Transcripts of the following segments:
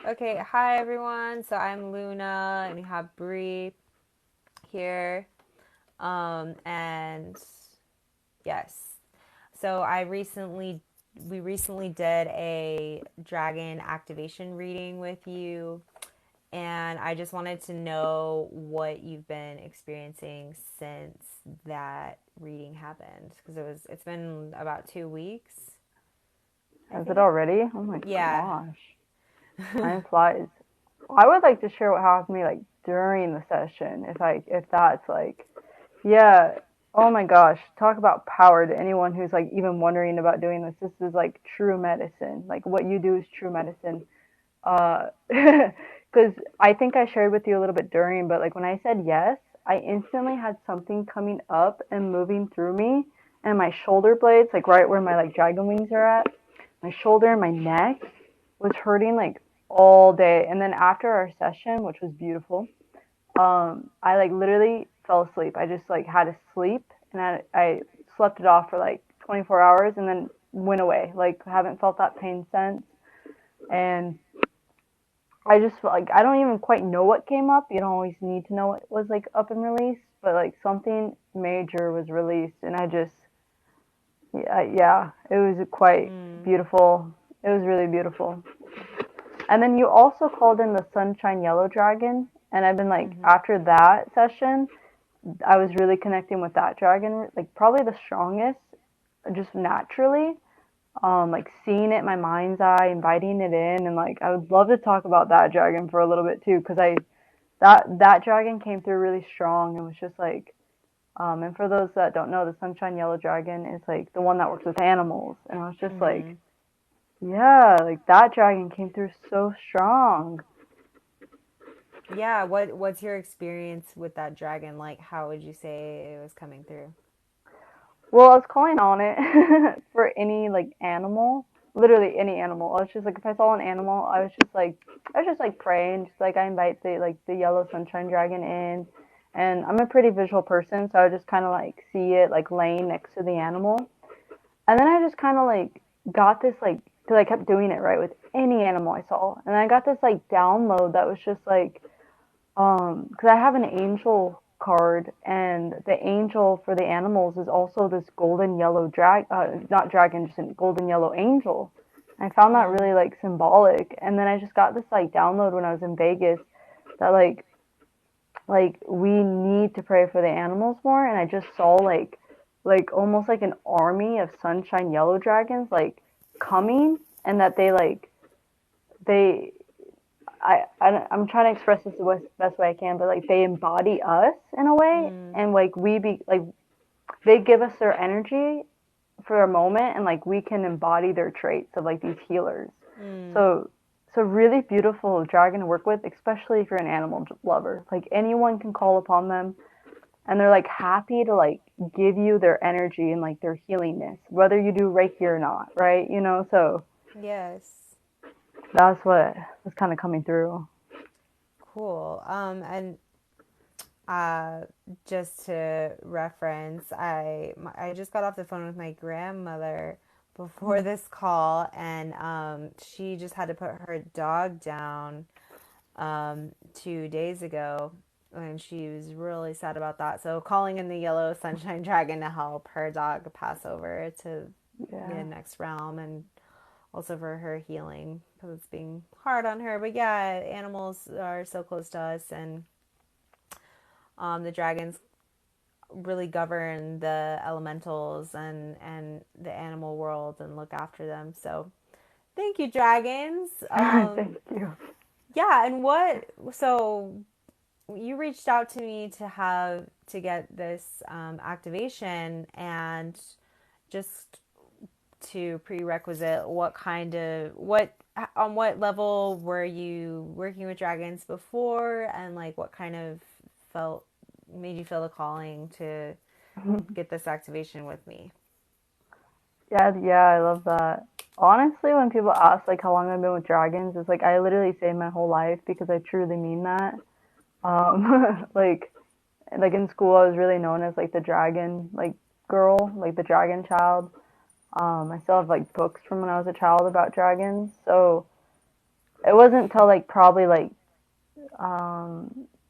Okay, hi everyone. So I'm Luna, and we have Bree here. And yes, so we recently did a dragon activation reading with you, and I just wanted to know what you've been experiencing since that reading happened, because it's been about 2 weeks, I Is it think. already? Oh my Yeah. gosh. Time flies. I would like to share what happened to me like during the session if that's like yeah. Oh my gosh. Talk about power to anyone who's like even wondering about doing this. This is like true medicine. Like what you do is true medicine. Because I think I shared with you a little bit during, but like when I said yes, I instantly had something coming up and moving through me, and my shoulder blades, like right where my like dragon wings are at, my shoulder and my neck was hurting like all day. And then after our session, which was beautiful, I like literally fell asleep. I just like had to sleep, and I slept it off for like 24 hours, and then went away. Like haven't felt that pain since, and I just felt like I don't even quite know what came up. You don't always need to know what was like up and released, but like something major was released, and I just yeah, it was quite Mm. beautiful. It was really beautiful. And then you also called in the Sunshine Yellow Dragon, and I've been like Mhm. after that session, I was really connecting with that dragon, like probably the strongest, just naturally. Like seeing it in my mind's eye, inviting it in, and like I would love to talk about that dragon for a little bit too, because I that dragon came through really strong and was just like, and for those that don't know, the Sunshine Yellow Dragon is like the one that works with animals, and I was just like, Mhm. yeah, like that dragon came through so strong. Yeah, what's your experience with that dragon like? How would you say it was coming through? Well, I was calling on it for any like animal, literally any animal. I was just like, if I saw an animal, I was just like praying, just like I invite the yellow sunshine dragon in, and I'm a pretty visual person, so I would just kind of like see it like laying next to the animal, and then I just kind of like got this like, because I kept doing it right with any animal I saw, and I got this like download that was just like because I have an angel card, and the angel for the animals is also this golden yellow not dragon, just a golden yellow angel. I found that Mm. really like symbolic, and then I just got this like download when I was in Vegas that like we need to pray for the animals more, and I just saw like almost like an army of sunshine yellow dragons like coming, and that they I'm trying to express this the best way I can, but like they embody us in a way, Mm. and like we be like they give us their energy for a moment, and like we can embody their traits of like these healers. Mm. So so really beautiful dragon to work with, especially if you're an animal lover. Like anyone can call upon them, and they're like happy to like give you their energy and like their healingness, whether you do Reiki or not, right? You know, so Yes. that's what was kind of coming through. Cool. And uh, just to reference, I just got off the phone with my grandmother before this call, and she just had to put her dog down 2 days ago, and she was really sad about that. So calling in the yellow sunshine dragon to help her dog pass over to the Yeah. next realm, and also for her healing, because it's being hard on her. But yeah, animals are so close to us, and the dragons really govern the elementals and the animal world and look after them. So thank you, dragons. Thank you. Yeah, and what? So you reached out to me to get this activation, and just to prerequisite, what kind of what on what level were you working with dragons before, and like what kind of felt made you feel the calling to get this activation with me? Yeah, yeah, I love that. Honestly, when people ask like how long I've been with dragons, it's like I literally say my whole life because I truly mean that. Like in school, I was really known as like the dragon like girl, like the dragon child. I still have like books from when I was a child about dragons. So it wasn't until like probably like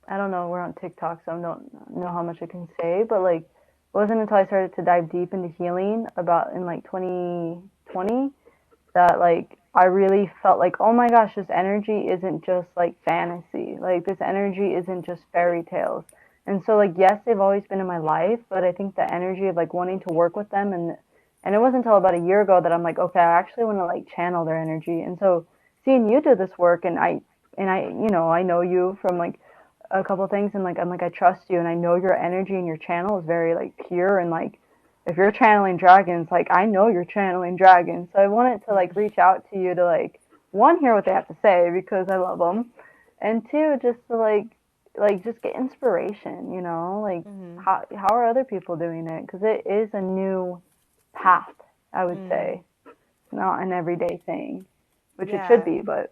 I don't know, we're on TikTok, so I don't know how much I can say, but like it wasn't until I started to dive deep into healing about in like 2020 that like I really felt like, oh my gosh, this energy isn't just like fantasy. Like this energy isn't just fairy tales. And so like yes, they've always been in my life, but I think the energy of like wanting to work with them and it wasn't until about a year ago that I'm like, okay, I actually want to like channel their energy. And so seeing you do this work and I you know, I know you from like a couple of things and like I'm like I trust you and I know your energy and your channel is very like pure and like if you're channeling dragons, like I know you're channeling dragons. So I wanted to like reach out to you to like one hear what they have to say because I love them, and two just to like just get inspiration. You know, like Mm-hmm. how are other people doing it? Because it is a new path. I would Mm. say not an everyday thing, which it should Yeah. be, but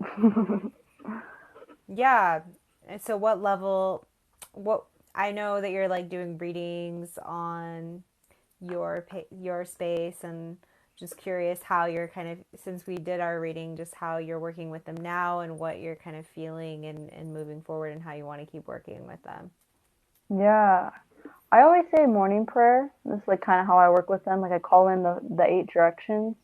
Yeah. And so what level, what, I know that you're like doing readings on your space, and just curious how you're kind of, since we did our reading, just how you're working with them now and what you're kind of feeling and moving forward and how you want to keep working with them. yeah. I always say morning prayer. This is like kind of how I work with them. Like I call in the eight directions.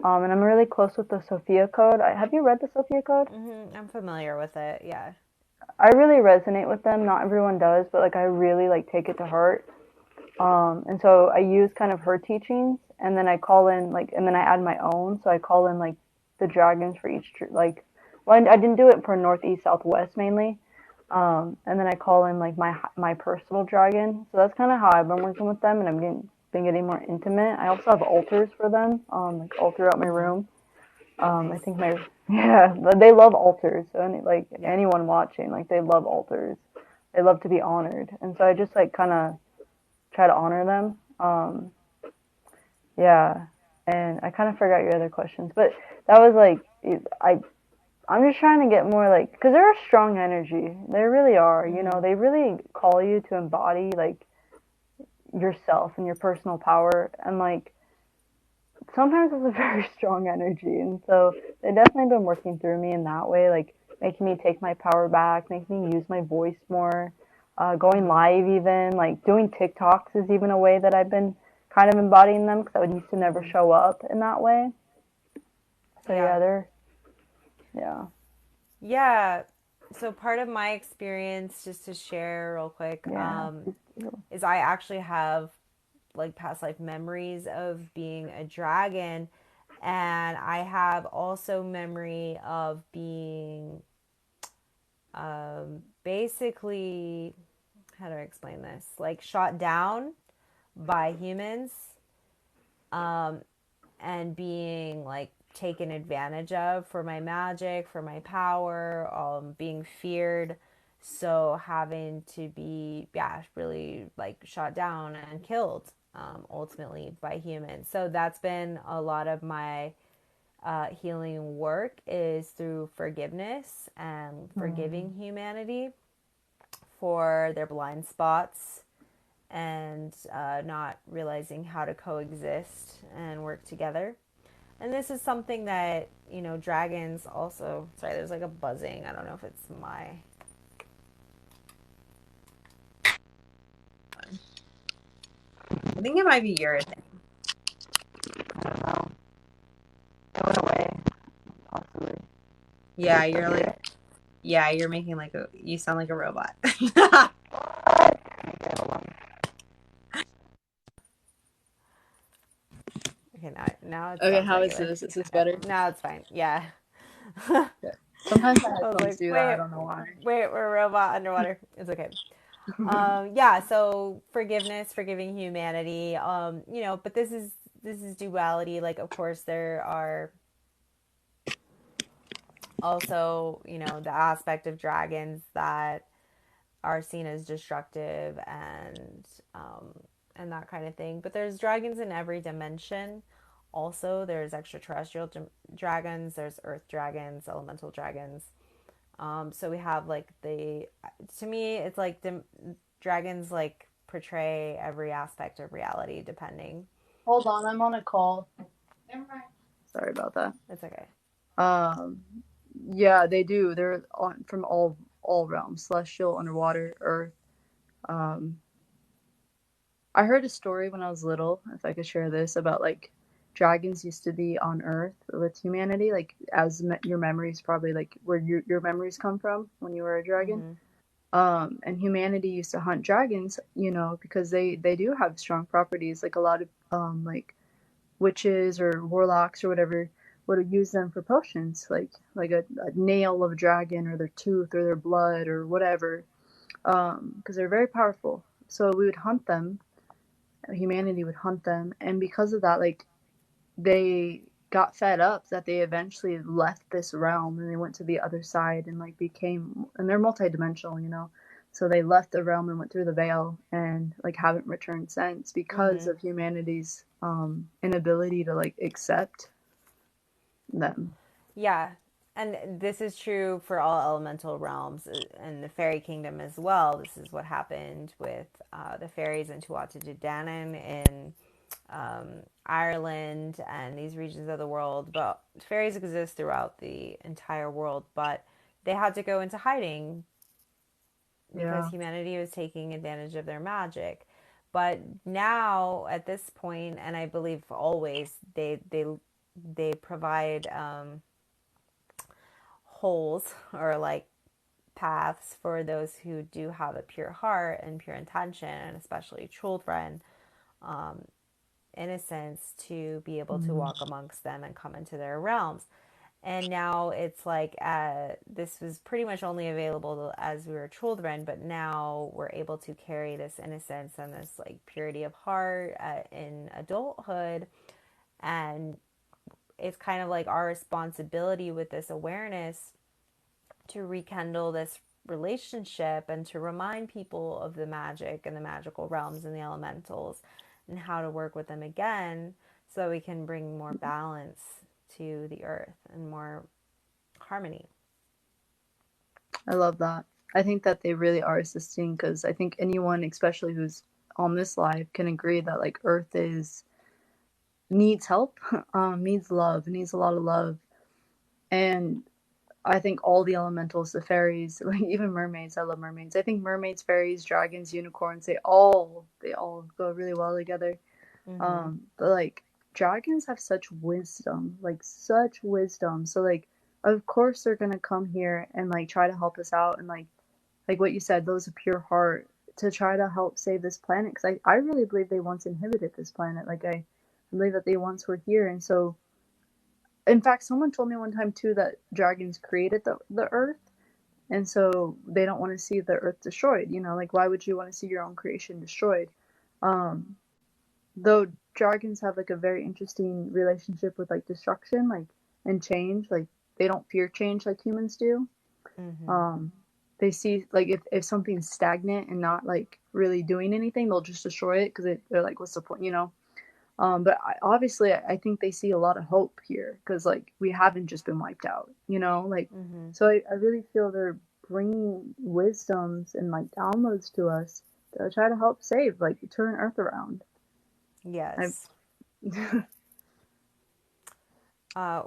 And I'm really close with the Sophia Code. Have you read the Sophia Code? I'm familiar with it. Yeah. I really resonate with them. Not everyone does, but like I really like take it to heart. And so I use kind of her teachings, and then I call in like, and then I add my own. So I call in like the dragons for each like. Well, I didn't do it for northeast, southwest mainly. And then I call in like my personal dragon. So that's kind of how I've been working with them, and been getting more intimate. I also have altars for them, like all throughout my Mm-hmm. room. I Nice. think my yeah, they love altars. So like Yeah. anyone watching, like they love altars. They love to be honored, and so I just like kind of try to honor them. Yeah, and I kind of forgot your other questions, but that was like I'm just trying to get more like because they're a strong energy. They really are. You know, Mm-hmm. they really call you to embody like yourself and your personal power, and like sometimes it's a very strong energy, and so they've definitely been working through me in that way, like making me take my power back, making me use my voice more, going Mm-hmm. live even, like doing TikToks is even a way that I've been kind of embodying them because I would used to never Mm-hmm. show up in that way. So Yeah. yeah, they're yeah Yeah. So part of my experience, just to share real quick, yeah please do. is I actually have like past life memories of being a dragon, and I have also memory of being basically, how do I explain this? Like shot down by humans, and being like taken advantage of for my magic, for my power, being feared. So having to be, yeah, really like shot down and killed, ultimately by humans. So that's been a lot of my healing work, is through forgiveness and forgiving Mm. humanity for their blind spots, and not realizing how to coexist and work together. And this is something that, dragons also. Sorry, there's like a buzzing. I don't know if it's my. I think it might be your thing. I don't know. It went away possibly. But you Yeah, still you're hear like, it? yeah, you're making like a. You sound like a robot. What? Okay, hold on. Okay, now it Okay, sounds how is regular. this? Is this Yeah, better? now it's fine. Yeah. I Okay. Sometimes my was headphones like, do that. I wait, don't know why. wait, we're a robot underwater. It's okay. Yeah, so forgiveness, forgiving humanity. But this is duality. Like, of course, there are also, the aspect of dragons that are seen as destructive, and that kind of thing. But there's dragons in every dimension. Also, there's extraterrestrial dragons. There's earth dragons, elemental dragons. So we have like to me, it's like dragons like portray every aspect of reality, depending. Hold on, I'm on a call. Sorry about that. It's okay. Um, Yeah, they do. They're from all realms: celestial, underwater, earth. Um, I heard a story when I was little, if I could share this, about like dragons used to be on Earth with humanity, like as your memories probably like where your memories come from when you were a dragon. Mm-hmm. And humanity used to hunt dragons, because they do have strong properties. Like a lot of like witches or warlocks or whatever would use them for potions, like a nail of a dragon or their tooth or their blood or whatever, because they're very powerful. So we would hunt them. Humanity would hunt them, and because of that, like they got fed up that they eventually left this realm and they went to the other side and like became, and they're multidimensional. So they left the realm and went through the veil and like haven't returned since because Mm-hmm. of humanity's inability to like accept them. Yeah. And this is true for all elemental realms and the fairy kingdom as well. This is what happened with the fairies in Tuatha Danann in Ireland and these regions of the world. But fairies exist throughout the entire world, but they had to go into hiding because Yeah. humanity was taking advantage of their magic. But now, at this point, and I believe always, they provide holes or like paths for those who do have a pure heart and pure intention, and especially children, innocence, to be able to Mm. walk amongst them and come into their realms. And now it's like this was pretty much only available as we were children, but now we're able to carry this innocence and this like purity of heart in adulthood. And it's kind of like our responsibility with this awareness to rekindle this relationship and to remind people of the magic and the magical realms and the elementals and how to work with them again so we can bring more balance to the earth and more harmony. I love that. I think that they really are assisting because I think anyone, especially who's on this live, can agree that like Earth is needs help, needs love, needs a lot of love, and I think all the elementals, the fairies, like even mermaids. I love mermaids. I think mermaids, fairies, dragons, unicorns, they all go really well together. Mm-hmm. But like dragons have such wisdom, like such wisdom. So like of course they're gonna come here and like try to help us out and like what you said, those of pure heart to try to help save this planet. Because I really believe they once inhabited this planet. Like I believe that they once were here, and so in fact, someone told me one time too that dragons created the earth, and so they don't want to see the earth destroyed. Like why would you want to see your own creation destroyed? Um, though dragons have like a very interesting relationship with like destruction, like and change. Like they don't fear change like humans do. Mm-hmm. Um, they see like if something's stagnant and not like really doing anything, they'll just destroy it because they're like, what's the point? But obviously, I think they see a lot of hope here because, like, we haven't just been wiped out. Like, Mm-hmm. so I really feel they're bringing wisdoms and, like, downloads to us to try to help save, like, turn Earth around. I, Yes. Uh,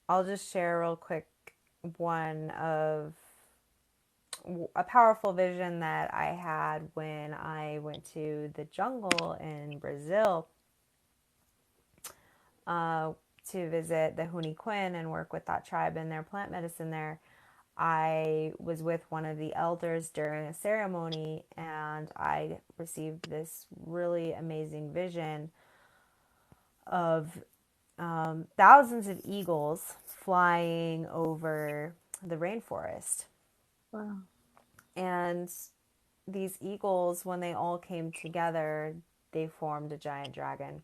I'll just share real quick one of a powerful vision that I had when I went to the jungle in Brazil uh, to visit the Huni Quinn and work with that tribe and their plant medicine there. I was with one of the elders during a ceremony and I received this really amazing vision of thousands of eagles flying over the rainforest. wow. And these eagles, when they all came together, they formed a giant dragon.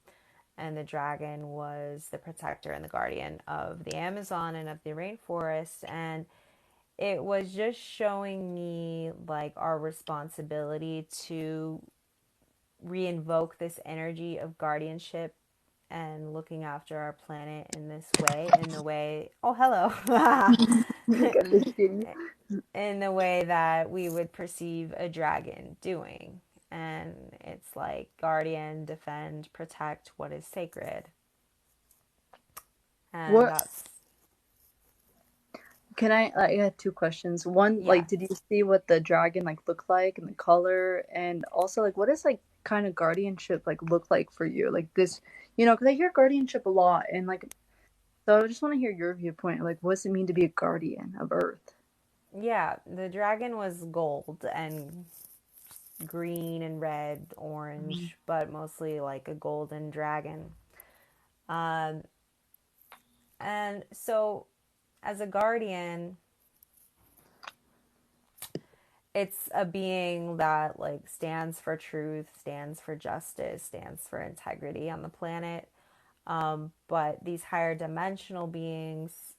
And the dragon was the protector and the guardian of the Amazon and of the rainforest. And it was just showing me like our responsibility to reinvoke this energy of guardianship and looking after our planet in this way, in the way, oh, hello, Look at this kitty. in the way that we would perceive a dragon doing. And it's like guardian, defend, protect what is sacred. And What that's I had two questions. One, Yeah. like, did you see what the dragon like looked like and the color, and also like what does like kind of guardianship like look like for you? Like this, because I hear guardianship a lot, and like so I just want to hear your viewpoint. Like, what does it mean to be a guardian of Earth? Yeah, the dragon was gold and green and red, Mhm. orange, but mostly like a golden dragon. Um, and so, as a guardian, it's a being that like stands for truth, stands for justice, stands for integrity on the planet. But these higher dimensional beings,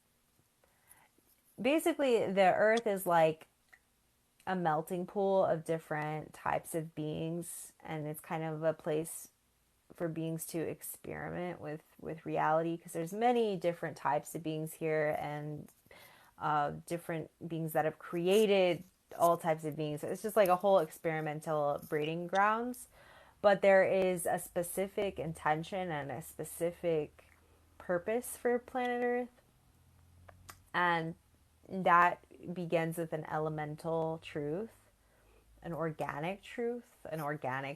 basically, the Earth is like a melting pool of different types of beings, and it's kind of a place for beings to experiment with reality, because there's many different types of beings here, and different beings that have created all types of beings. It's just like a whole experimental breeding grounds. But there is a specific intention and a specific purpose for planet Earth, and that begins with an elemental truth, an organic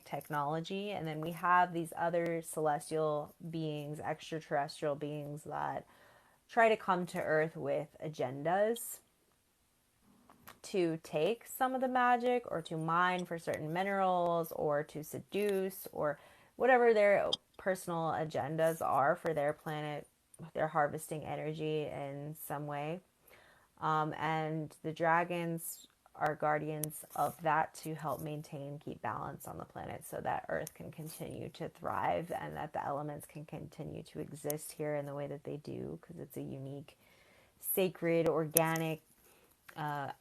technology, and then we have these other celestial beings, extraterrestrial beings that try to come to Earth with agendas to take some of the magic or to mine for certain minerals or to seduce or whatever their personal agendas are for their planet. They're harvesting energy in some way. And the dragons are guardians of that to help maintain, keep balance on the planet so that Earth can continue to thrive and that the elements can continue to exist here in the way that they do, because it's a unique, sacred, organic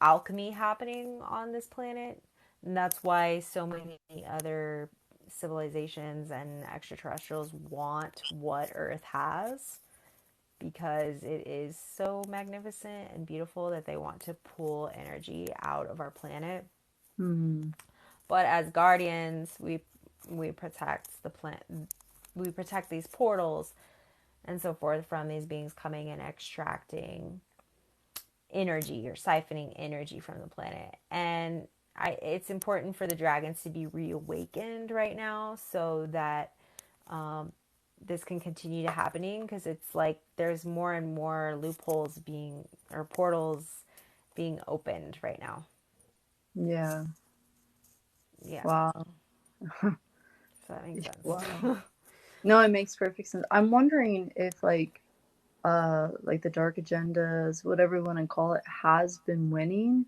alchemy happening on this planet. And that's why so many other civilizations and extraterrestrials want what Earth has, because it is so magnificent and beautiful that they want to pull energy out of our planet. Hmm. But as guardians, we protect the planet. We protect these portals and so forth from these beings coming and extracting energy or siphoning energy from the planet. And it's important for the dragons to be reawakened right now so that this can continue to happening, because it's like there's more and more loopholes being or portals being opened right now. Yeah. Yeah, Wow. so that makes sense. Wow. No, it makes perfect sense. I'm wondering if like the dark agendas, whatever you want to call it, has been winning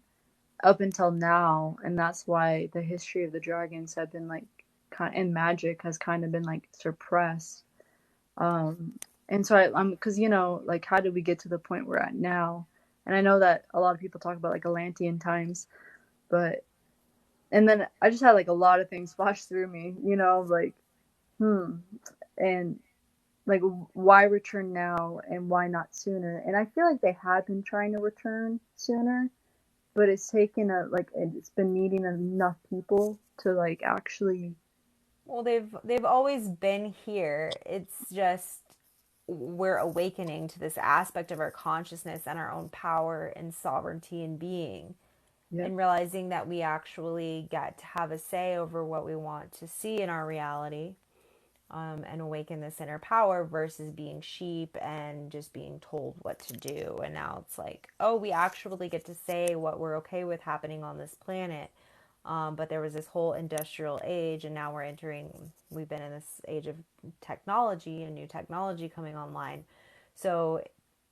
up until now, and that's why the history of the dragons have been like and magic has kind of been like suppressed. And so I'm because like how did we get to the point we're at now? And I know that a lot of people talk about like Atlantean times, but and then I just had like a lot of things flash through me, like hmm, and like why return now and why not sooner? And I feel like they had been trying to return sooner, but it's taken it's been needing enough people to like actually. Well, they've always been here. It's just we're awakening to this aspect of our consciousness and our own power and sovereignty and being, Yep. and realizing that we actually get to have a say over what we want to see in our reality, and awaken this inner power versus being sheep and just being told what to do. And now it's like, oh, we actually get to say what we're okay with happening on this planet. But there was this whole industrial age, and now we've been in this age of technology and new technology coming online. So,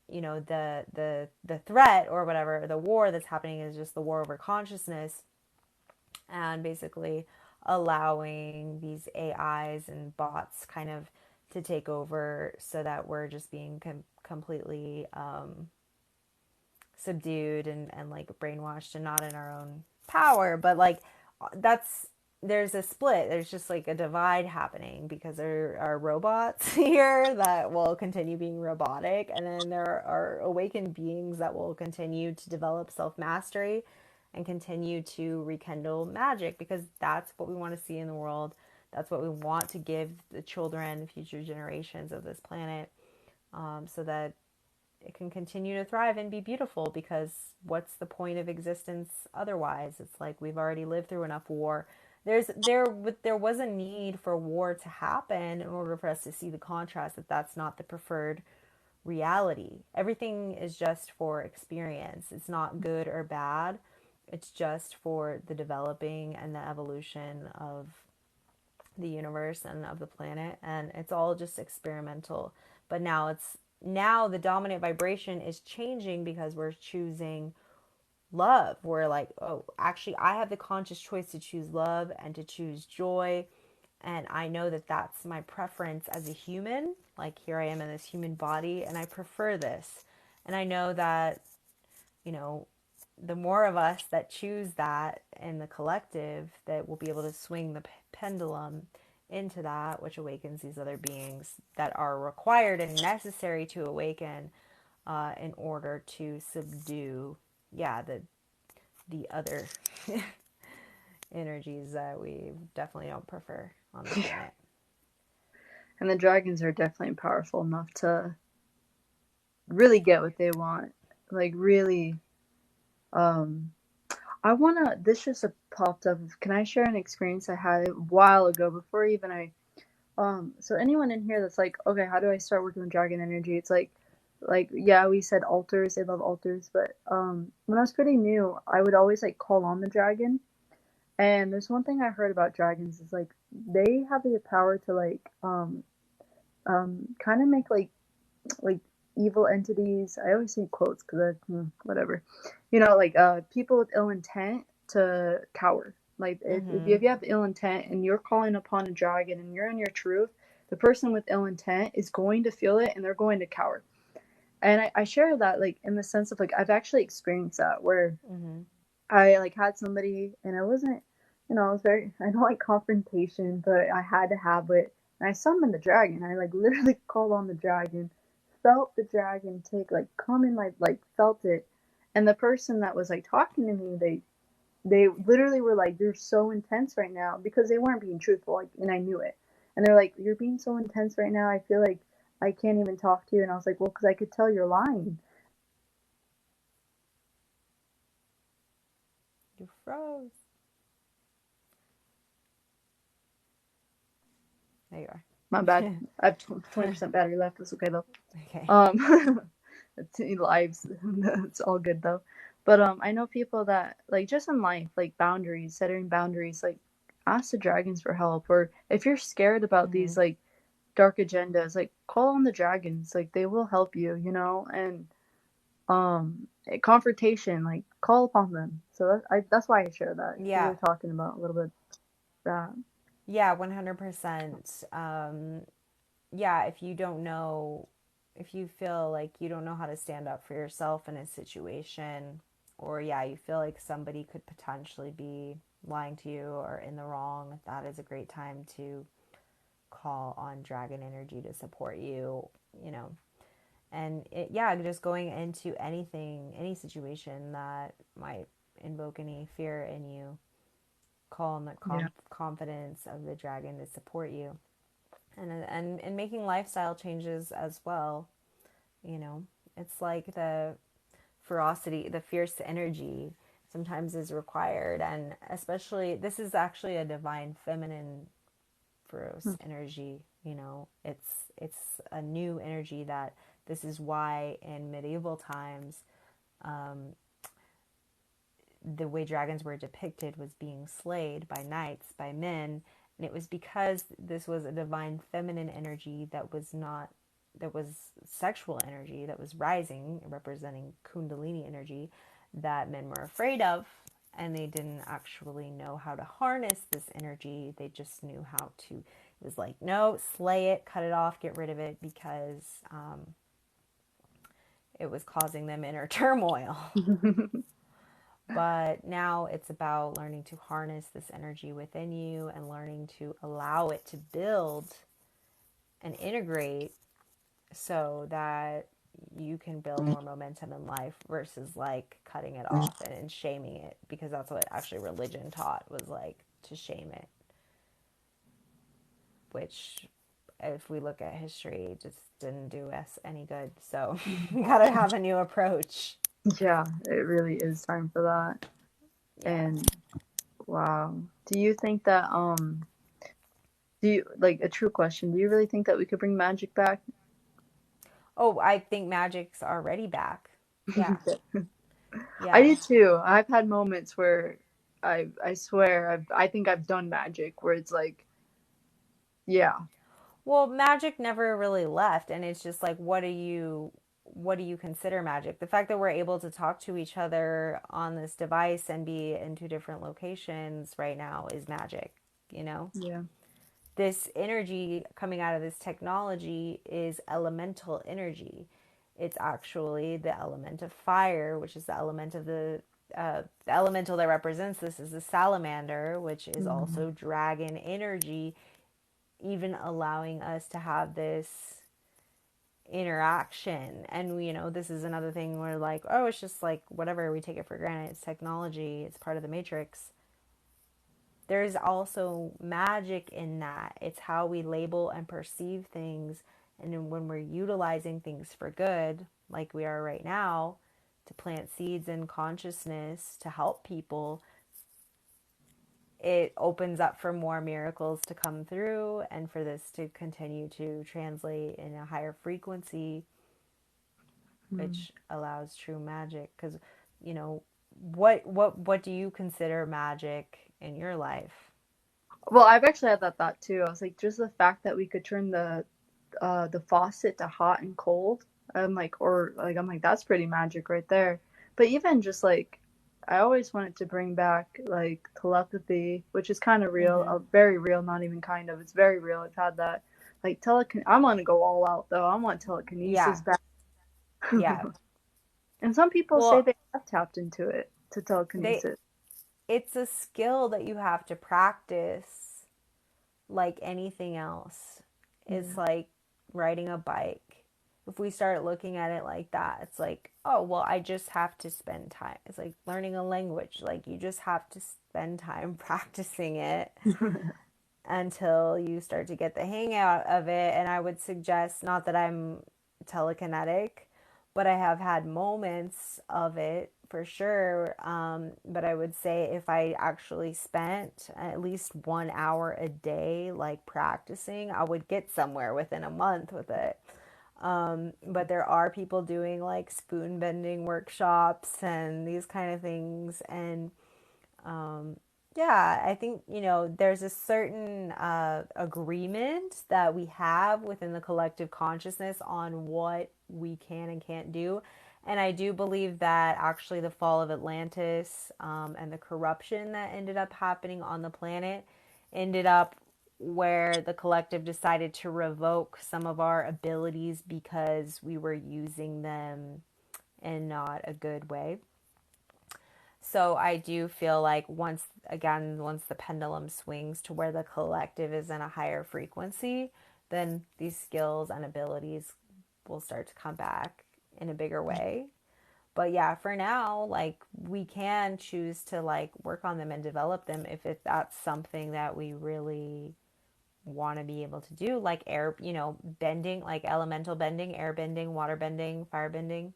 the threat or whatever, the war that's happening is just the war over consciousness, and basically allowing these AIs and bots kind of to take over so that we're just being completely subdued and like brainwashed and not in our own power. But like that's there's a split. There's just like a divide happening because there are robots here that will continue being robotic, and then there are awakened beings that will continue to develop self mastery and continue to rekindle magic, because that's what we want to see in the world. That's what we want to give the children, the future generations of this planet, so that it can continue to thrive and be beautiful, because what's the point of existence otherwise? It's like we've already lived through enough war. There was a need for war to happen in order for us to see the contrast, that that's not the preferred reality. Everything is just for experience. It's not good or bad. It's just for the developing and the evolution of the universe and of the planet, and it's all just experimental. But now the dominant vibration is changing because we're choosing love. We're like, oh, actually I have the conscious choice to choose love and to choose joy, and I know that that's my preference as a human. Like, here I am in this human body and I prefer this. And I know that, you know, the more of us that choose that in the collective, that will be able to swing the pendulum into that, which awakens these other beings that are required and necessary to awaken, in order to subdue, yeah, the other energies that we definitely don't prefer on the planet. And the dragons are definitely powerful enough to really get what they want. Like, really. This just popped up. Can I share an experience I had a while ago before even so anyone in here that's like, okay, how do I start working with dragon energy? It's like, yeah, we said altars. They love altars. But, when I was pretty new, I would always, like, call on the dragon. And there's one thing I heard about dragons is, like, they have the power to, like, kind of make, like evil entities. I always say quotes because whatever, like people with ill intent to cower. Like, if you have ill intent and you're calling upon a dragon and you're in your truth, the person with ill intent is going to feel it and they're going to cower. And I share that, like, in the sense of, like, I've actually experienced that where I, like, had somebody and I wasn't, I was I don't like confrontation, but I had to have it. And I summoned the dragon. I, like, literally called on the dragon, felt the dragon take, like, come in, like, felt it. And the person that was, like, talking to me, they literally were like, you're so intense right now, because they weren't being truthful, like, and I knew it. And they're like, you're being so intense right now, I feel like I can't even talk to you. And I was like, well, because I could tell you're lying. You froze. There you are. My bad. I have 20% battery left. It's okay though. Okay. Lives. It's all good though. But I know people that, like, just in life, like, boundaries, setting boundaries, like, ask the dragons for help. Or if you're scared about these, like, dark agendas, like, call on the dragons. Like, they will help you, and confrontation, like, call upon them. So that's why I share that. Yeah. We were talking about a little bit that. Yeah, 100%. Yeah, if you don't know, if you feel like you don't know how to stand up for yourself in a situation, or yeah, you feel like somebody could potentially be lying to you or in the wrong, that is a great time to call on dragon energy to support you, And just going into any situation that might invoke any fear in you, call on the confidence of the dragon to support you, and making lifestyle changes as well. It's like the ferocity, the fierce energy sometimes is required, and especially this is actually a divine feminine ferocious energy. It's a new energy. That this is why in medieval times, the way dragons were depicted was being slayed by knights, by men, and it was because this was a divine feminine energy that was sexual energy that was rising, representing kundalini energy, that men were afraid of, and they didn't actually know how to harness this energy. They just knew how to, it was like, no, slay it, cut it off, get rid of it, because it was causing them inner turmoil. But now it's about learning to harness this energy within you and learning to allow it to build and integrate, so that you can build more momentum in life, versus like cutting it off and shaming it, because that's what actually religion taught, was like to shame it, which if we look at history, it just didn't do us any good. So we Mhm. gotta have a new approach. Yeah, it really is time for that. Yeah. And wow. Do you think that do you like a true question, do you really think that we could bring magic back? Oh, I think magic's already back. Yeah. I Yeah. do too. I've had moments where I swear I think I've done magic where it's like, yeah. Well, magic never really left, and it's just like, what do you consider magic? The fact that we're able to talk to each other on this device and be in two different locations right now is magic, you know? Yeah. This energy coming out of this technology is elemental energy. It's actually the element of fire, which is the element of the elemental that represents this is the salamander, which is Mhm. also dragon energy, even allowing us to have this interaction. And this is another thing where, like, oh, it's just like whatever, we take it for granted, it's technology, it's part of the matrix. There's also magic in that. It's how we label and perceive things. And when we're utilizing things for good, like we are right now, to plant seeds in consciousness to help people, it opens up for more miracles to come through and for this to continue to translate in a higher frequency, Mm. which allows true magic. Because, you know, what do you consider magic in your life? Well, I've actually had that thought too. I was like, just the fact that we could turn the faucet to hot and cold. I'm like, that's pretty magic right there. But even just like, I always wanted to bring back like telepathy, which is kind of real, Mm-hmm. very real, not even kind of. It's very real. I've had that. Like I'm gonna go all out though. I want Yeah. telekinesis back. Yeah. And some people say Well, they have tapped into it to they telekinesis. it's a skill that you have to practice like anything else. It's Yeah. like riding a bike. If we start looking at it like that, it's like, oh, well, I just have to spend time. It's like learning a language. Like you just have to spend time practicing it until you start to get the hang out of it. And I would suggest, not that I'm telekinetic, but I have had moments of it for sure. But I would say if I actually spent at least 1 hour a day, like practicing, I would get somewhere within a month with it. But there are people doing like spoon bending workshops and these kind of things. And um, yeah, I think, there's a certain agreement that we have within the collective consciousness on what we can and can't do. And I do believe that actually the fall of Atlantis and the corruption that ended up happening on the planet ended up where the collective decided to revoke some of our abilities because we were using them in not a good way. So I do feel like once the pendulum swings to where the collective is in a higher frequency, then these skills and abilities will start to come back in a bigger way. But yeah, for now, like we can choose to like work on them and develop them if that's something that we really want to be able to do, like air, bending, like elemental bending, air bending, water bending, fire bending,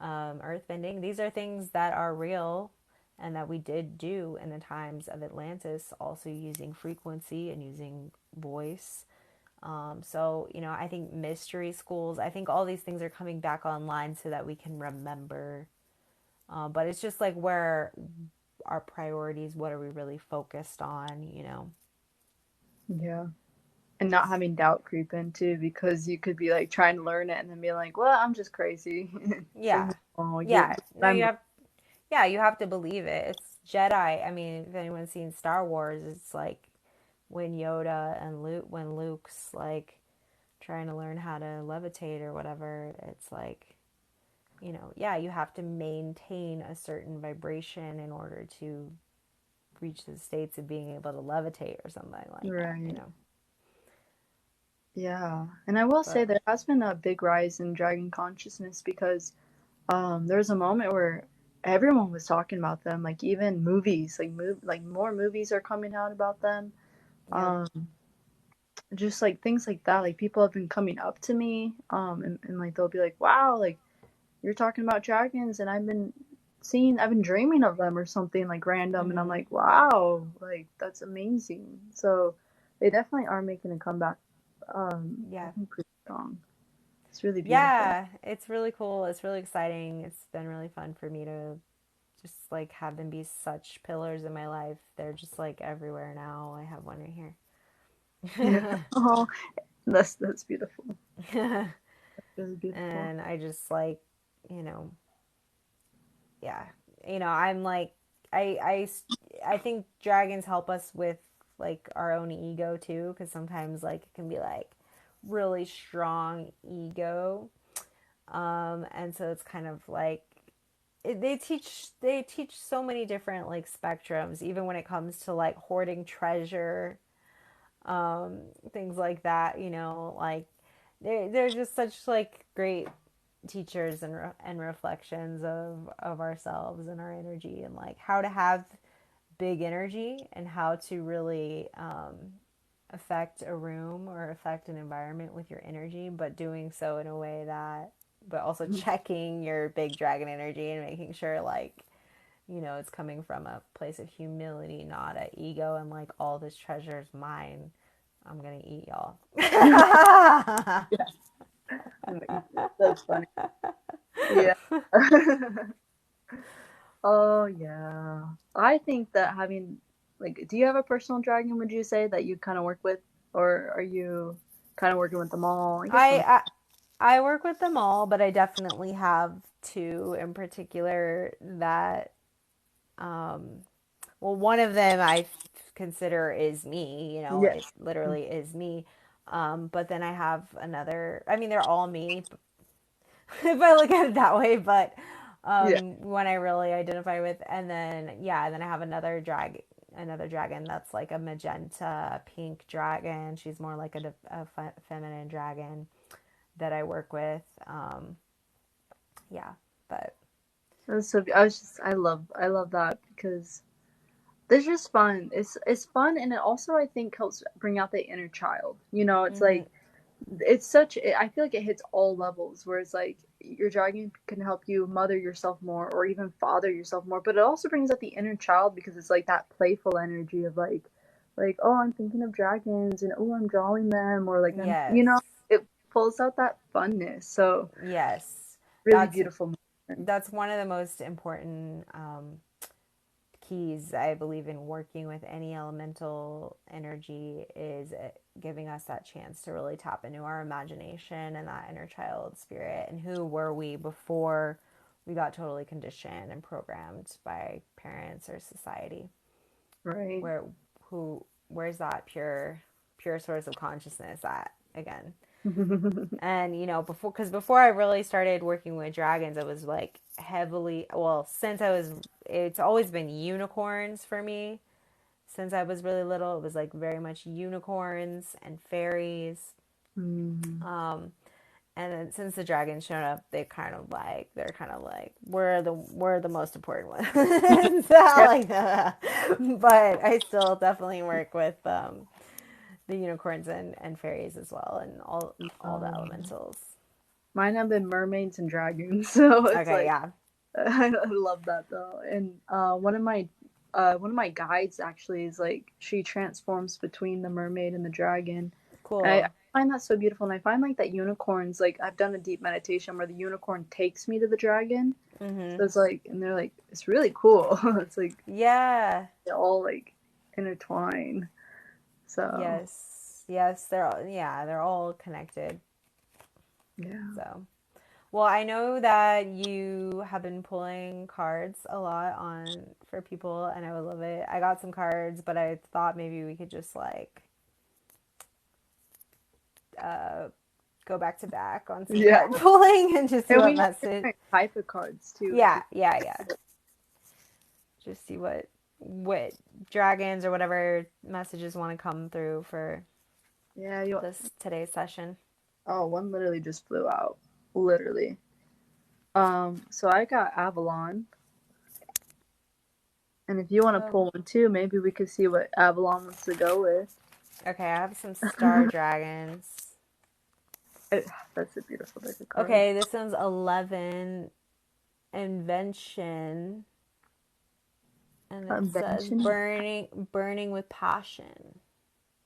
earth bending. These are things that are real and that we did do in the times of Atlantis, also using frequency and using voice. So, I think mystery schools, I think all these things are coming back online so that we can remember. But it's just like where our priorities, what are we really focused on? Yeah. And not having doubt creep in too, because you could be like trying to learn it and then be like, well, I'm just crazy. It's like, Yeah. no, Yeah. No, remember. you have to believe it. It's Jedi. I mean, if anyone's seen Star Wars, it's like when Yoda and when Luke's like trying to learn how to levitate or whatever, it's like, yeah, you have to maintain a certain vibration in order to reach the states of being able to levitate or something like that. Right. Yeah. And I will say But there has been a big rise in dragon consciousness because there was a moment where everyone was talking about them, like even movies, like more movies are coming out about them. yep. Um just like things like that. Like people have been coming up to me, and like they'll be like, "Wow, like you're talking about dragons, and I've been dreaming of them or something like random," and I'm Mm-hmm. like, "Wow, like that's amazing." So they definitely are making a comeback. I Yeah. think pretty strong. It's really beautiful. Yeah, it's really cool. It's really exciting. It's been really fun for me to just like have them be such pillars in my life. They're just like everywhere now. I have one right Yeah. here. Oh, that's beautiful. That's really beautiful. And I just like, you know, yeah. I'm like I I think dragons help us with like our own ego too, because sometimes like it can be like really strong ego. And so it's kind of like they teach so many different like spectrums, even when it comes to like hoarding treasure, things like that. Like they're just such like great teachers and reflections of ourselves and our energy, and like how to have big energy and how to really affect a room or affect an environment with your energy, but doing so in a way that, but also checking your big dragon energy and making sure like, it's coming from a place of humility, not a ego and like all this treasure is mine. I'm gonna eat y'all. Yeah, I'm gonna eat this. That's funny. Yeah. Oh yeah. I think that having like, do you have a personal dragon? Would you say that you kind of work with, or are you kind of working with them all? I guess I, some. I I work with them all, but I definitely have two in particular that, um, well, one of them I consider is me, it Yes. literally is me. But then I have another, I mean, they're all me if I look at it that way, but Yeah. one I really identify with. And then, yeah, and then I have another dragon that's like a magenta pink dragon. She's more like a feminine dragon that I work with. Yeah, but That's so. I love that because it's just fun. It's fun, and it also I think helps bring out the inner child. It's mm-hmm. like it's such. I feel like it hits all levels. Where it's like your dragon can help you mother yourself more, or even father yourself more. But it also brings out the inner child because it's like that playful energy of like oh I'm thinking of dragons and oh I'm drawing them or like Yes, it pulls out that funness. So yes, really that's beautiful moment. that's one of the most important keys I believe in working with any elemental energy is giving us that chance to really tap into our imagination and that inner child spirit, and who were we before we got totally conditioned and programmed by parents or society. Right. Where's that pure source of consciousness at again? And before I really started working with dragons, it was like heavily, well, it's always been unicorns for me. Since I was really little, it was like very much unicorns and fairies. Mm. um and then since the dragons showed up, they're kind of like we're the most important ones. So, Yeah. like but I still definitely work with the unicorns and fairies as well, and all the Um, elementals. Mine have been mermaids and dragons, so it's Okay, like yeah. I love that though. And one of my guides actually is like she transforms between the mermaid and the dragon. And I Cool. find that so beautiful. And I find like that unicorns, like I've done a deep meditation where the unicorn takes me to the dragon. Mm-hmm. So it's like, and they're like, it's really cool. It's like Yeah. they all like intertwine. So Yes, they're all connected. yeah. So, well, I know that you have been pulling cards a lot on for people, and I would love it. I got some cards, but I thought maybe we could just like uh, go back to back on some Yeah. card pulling and just see And what we have message. different type of cards too. If Yeah, you yeah, yeah. Just see what dragons or whatever messages want to come through for yeah, you this today's session. oh, one literally just flew out. Literally. So I got Avalon. And if you want to Oh, pull one too, maybe we could see what Avalon wants to go with. Okay, I have some star dragons. That's a beautiful deck of cards. Okay, this one's 11 invention, and it says Invention. burning with passion.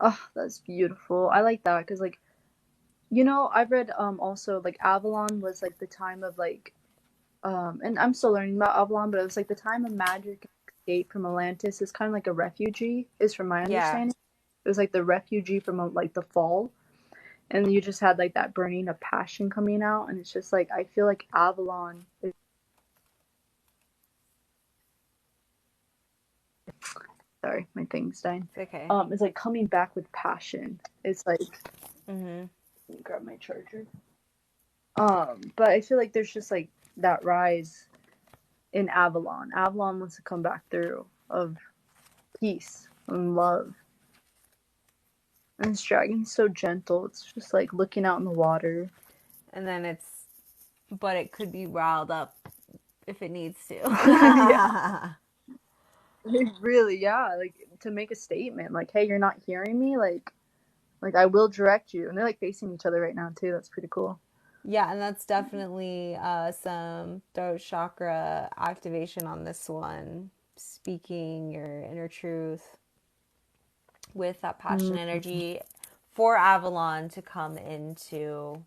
Oh, that's beautiful. I like that because, like, you know, I've read also like Avalon was like the time of like and I'm still learning about Avalon, but it was like the time of magic escape from Atlantis is kind of like a refugee, is from my Yeah. understanding. It was like the refugee from like the fall, and you just had like that burning of passion coming out, and it's just like I feel like Avalon is, sorry, my thing's dying. It's okay. It's like coming back with passion. It's like, Mm-hmm. let me grab my charger. But I feel like there's just like that rise in Avalon. Avalon wants to come back through of peace and love. And this dragon's so gentle. It's just like looking out in the water. And then but it could be riled up if it needs Yeah, to. really, yeah. Like to make a statement, like, "Hey, you're not hearing me. Like I will direct you." And they're like facing each other right now too. That's pretty cool. Yeah, and that's definitely some throat chakra activation on this one. Speaking your inner truth with that passion Mm. energy for Avalon to come into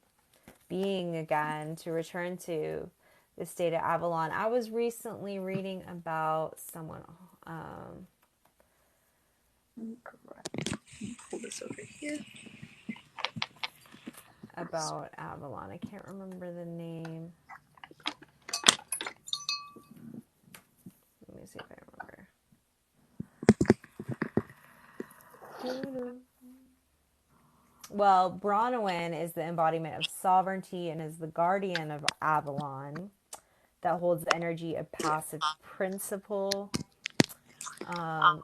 being again, to return to the state of Avalon. I was recently reading about someone Pull this over here. about Avalon. I can't remember the name. Let me see if I remember. Well, Bronwyn is the embodiment of sovereignty and is the guardian of Avalon that holds the energy of passive principle.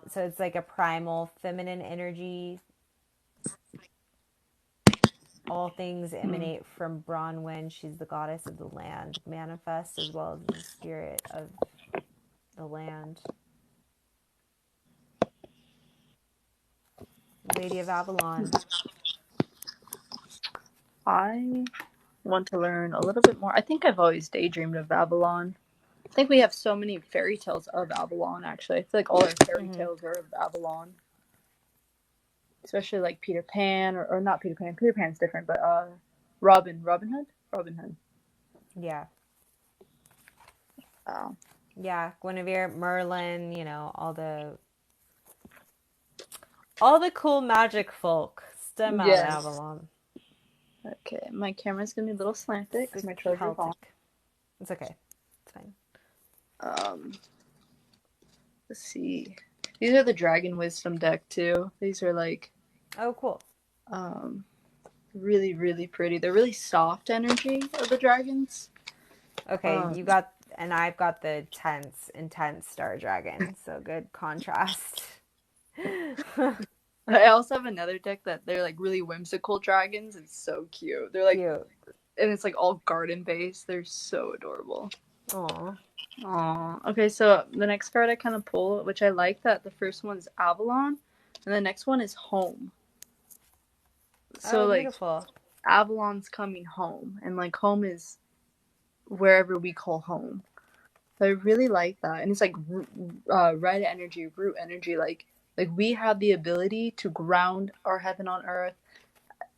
So it's like a primal feminine energy. All things Mm. emanate from Bronwyn. She's the goddess of the land, manifest as well as the spirit of the land. Lady of Avalon. I want to learn a little bit more. I think I've always daydreamed of Avalon. I think we have so many fairy tales of Avalon. Actually, I feel like all our fairy Mm-hmm. tales are of Avalon. Especially like Peter Pan or not Peter Pan. Peter Pan's different, but Robin Hood, Robin Hood. Yeah. Oh, Yeah. Guinevere, Merlin, all the cool magic folk stem out of yes. Avalon. Okay, my camera's gonna be a little slanted It's because my the charger's on. Celtic. It's okay. It's fine. Um, let's see. These are the Dragon Wisdom deck too. These are like Oh, cool. um really really pretty. They're really soft energy of the dragons. Okay, Um, and I've got the intense star dragon. So good contrast. I also have another deck that they're like really whimsical dragons. It's so cute. They're like, Cute. and it's like all garden based. They're so adorable. Aw. Aw. Okay, so the next card I kind of pull, which I like that the first one's Avalon, and the next one is Home. So Oh, like beautiful. Avalon's coming home, and like home is wherever we call home. So I really like that, and it's like red energy, root energy. Like we have the ability to ground our heaven on earth.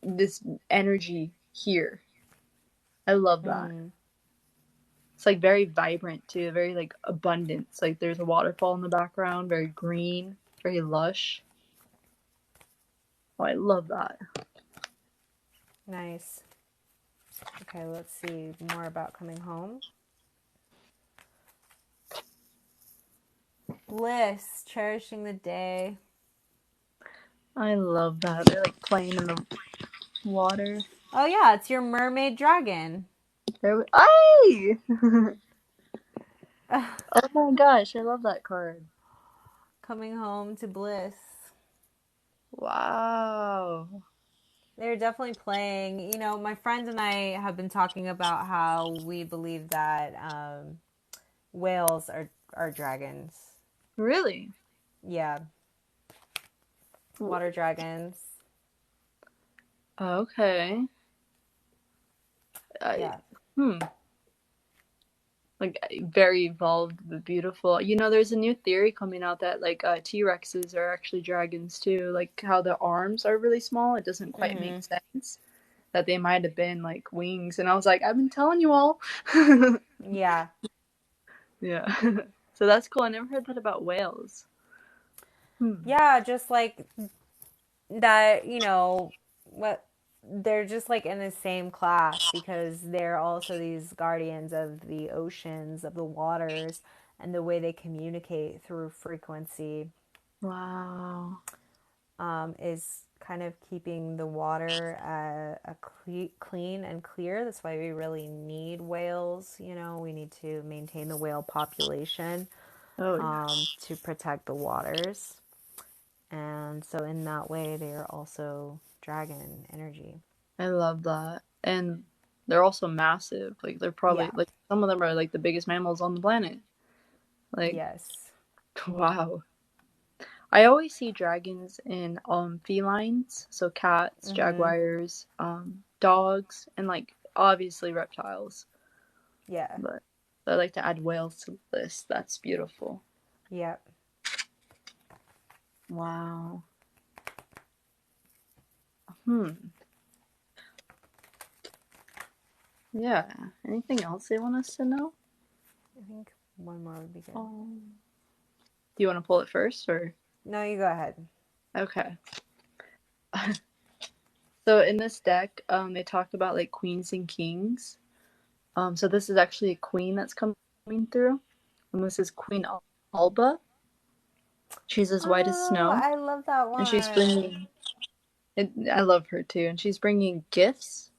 This energy here, I love that. Mm. It's like very vibrant too, very like abundance. Like there's a waterfall in the background, very green, very lush. Oh, I love that. Nice. Okay, let's see more about coming home. Bliss, cherishing the day. I love that. They're like playing in the water. Oh yeah, it's your mermaid dragon. There we- Ay! Oh my gosh, I love that card. Coming home to bliss. Wow. They're definitely playing. My friend and I have been talking about how we believe that whales are dragons. Really? Yeah, water dragons. Okay. I, Yeah. hmm. Like very evolved but beautiful. There's a new theory coming out that like T-Rexes are actually dragons too. Like how the arms are really small, it doesn't quite make Mm-hmm. sense. That they might have been like wings, and I was like, I've been telling you all. Yeah. Yeah. So that's cool. I never heard that about whales. Hmm. Yeah, just like that, what they're just like in the same class because they're also these guardians of the oceans, of the waters, and the way they communicate through frequency Wow. is kind of keeping the water clean and clear. That's why we really need whales. We need to maintain the whale population Oh yeah. to protect the waters. And so, in that way, they are also dragon energy. I love that. And they're also massive. Like they're probably Yeah. like some of them are like the biggest mammals on the planet. Like Yes. wow. I always see dragons in felines, so cats, Mm-hmm. jaguars, dogs, and like obviously reptiles. Yeah. But I like to add whales to the list. That's beautiful. Yep. Wow. Hmm. Yeah. Anything else they want us to know? I think one more would be good. Do you want to pull it first or? No, you go ahead. Okay. So in this deck, they talk about like queens and kings. So this is actually a queen that's coming through, and this is Queen Alba. She's as white as Oh, snow, I love that and she's one. bringing. I love her too, and she's bringing gifts.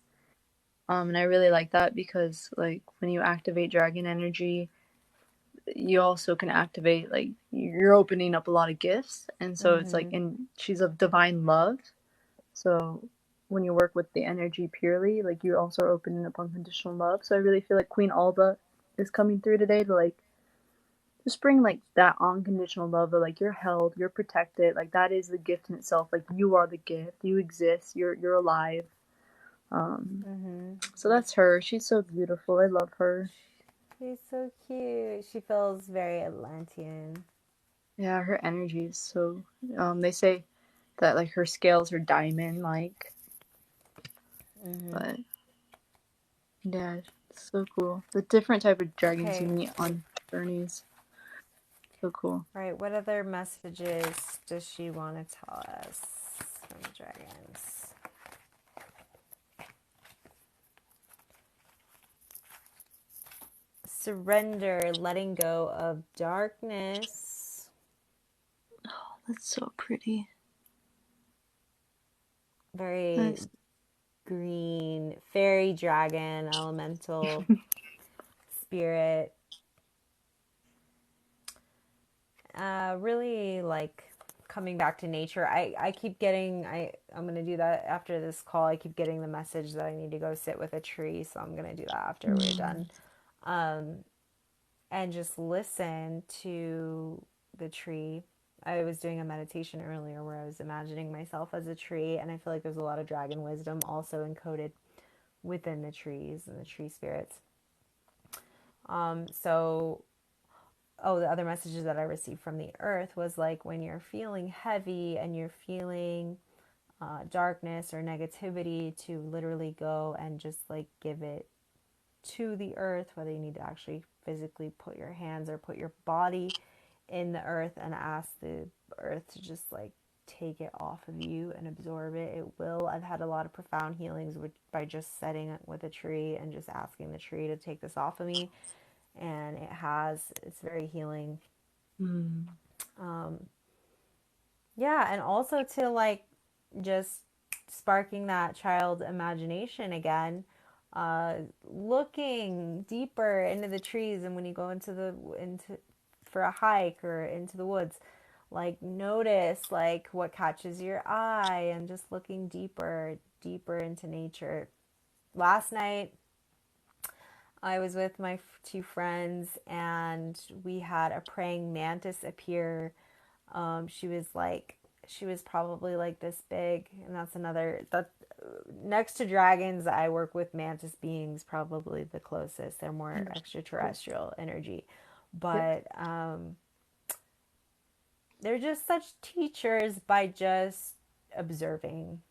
And I really like that because like when you activate dragon energy, you also can activate like you're opening up a lot of gifts, and so it's like Mm-hmm. and she's of divine love. So when you work with the energy purely, like you're also opening up unconditional love. So I really feel like Queen Alba is coming through today to like just bring like that unconditional love of like you're held, you're protected, like that is the gift in itself. Like you are the gift, you exist, you're alive. Mm-hmm. So that's her. She's so beautiful. I love her. She's so cute. She feels very Atlantean. Yeah, her energy is so. They say that like her scales are diamond like, Mm-hmm. but yeah, it's so cool. The different type of dragons you Okay. meet on journeys. So cool. Right. What other messages does she want to tell us from the dragons? Surrender, letting go of darkness. That's so pretty. Very That's green, fairy dragon, elemental spirit. Really like coming back to nature. I keep getting I'm gonna do that after this call. I keep getting the message that I need to go sit with a tree, so I'm gonna do that after we're done. Um, and just listen to the tree. I was doing a meditation earlier where I was imagining myself as a tree, and I feel like there's a lot of dragon wisdom also encoded within the trees and the tree spirits. So, oh, the other messages that I received from the earth was like when you're feeling heavy and you're feeling darkness or negativity, to literally go and just like give it to the earth, whether you need to actually physically put your hands or put your body in the earth and ask the earth to just like take it off of you and absorb it. It will. I've had a lot of profound healings by just setting with a tree and just asking the tree to take this off of me. And it has, it's very healing. mm, Yeah. And also to like just sparking that child imagination again, looking deeper into the trees, and when you go into for a hike or into the woods, like notice like what catches your eye and just looking deeper into nature. Last night I was with my two friends and we had a praying mantis appear. She was like she was probably like this big, and that next to dragons, I work with mantis beings, probably the closest. They're more Cool. extraterrestrial energy, Yeah. but they're just such teachers by just observing.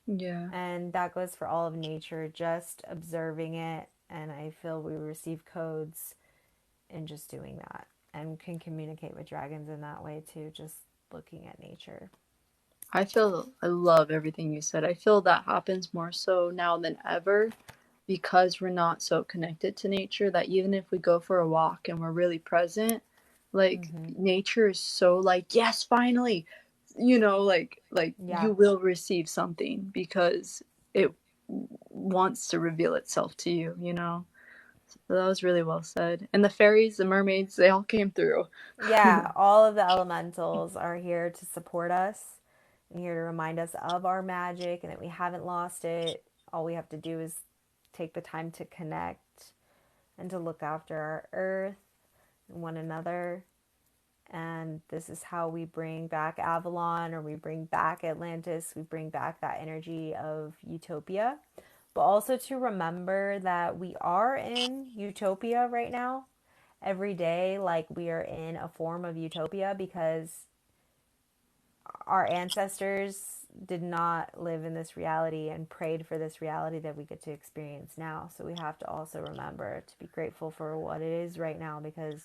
Yeah. And that goes for all of nature, just observing it. And I feel we receive codes in just doing that, and can communicate with dragons in that way too, just looking at nature. I love everything you said. I feel that happens more so now than ever because we're not so connected to nature that even if we go for a walk and we're really present, like Mm-hmm. nature is so like, yes, finally, you know, like Yeah. you will receive something because it wants to reveal itself to you, you know. So that was really well said. And the fairies, the mermaids, they all came through. Yeah, all of the elementals are here to support us and here to remind us of our magic and that we haven't lost it. All we have to do is take the time to connect and to look after our earth and one another. And this is how we bring back Avalon, or we bring back Atlantis. We bring back that energy of utopia. But also to remember that we are in utopia right now. Every day, like, we are in a form of utopia because our ancestors did not live in this reality and prayed for this reality that we get to experience now. So we have to also remember to be grateful for what it is right now, because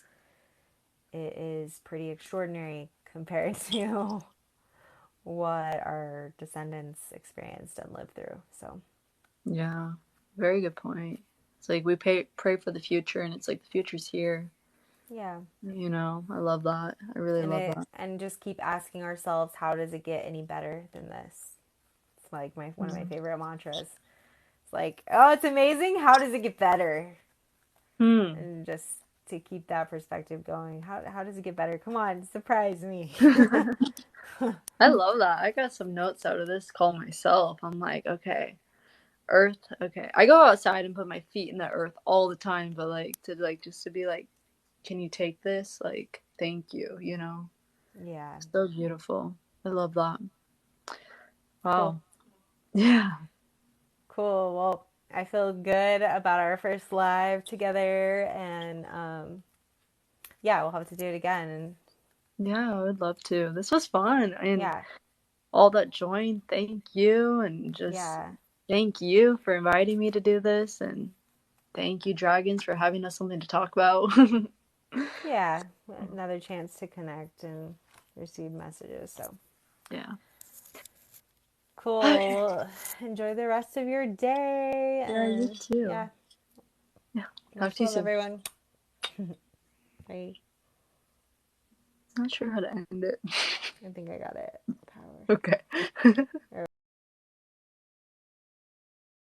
it is pretty extraordinary compared to what our descendants experienced and lived through. So, Yeah, very good point. It's like we pray for the future, and it's like the future's here. yeah. You know, I love that. I really love that. And just keep asking ourselves, how does it get any better than this? It's like one of my Yeah. favorite mantras. It's like, oh, it's amazing. How does it get better? Hmm. And just to keep that perspective going. How does it get better? Come on, surprise me. I love that. I got some notes out of this call myself. I'm like, okay, earth. Okay, I go outside and put my feet in the earth all the time, but like just to be like, can you take this? Like, thank you. You know, Yeah. so beautiful. I love that. Cool. Wow. Yeah. Cool. Well, I feel good about our first live together, and yeah, we'll have to do it again. And Yeah, I would love to. This was fun. And yeah, all that joined, thank you. And just yeah, thank you for inviting me to do this. And thank you, Dragons, for having us something to talk about. yeah. Another chance to connect and receive messages. So Yeah. cool. Okay. Well, enjoy the rest of your day, Yeah, you and too. yeah, Yeah. Talk much to you love, soon. everyone. Bye. Not sure how to end it. I think I got it. Power. Okay. Or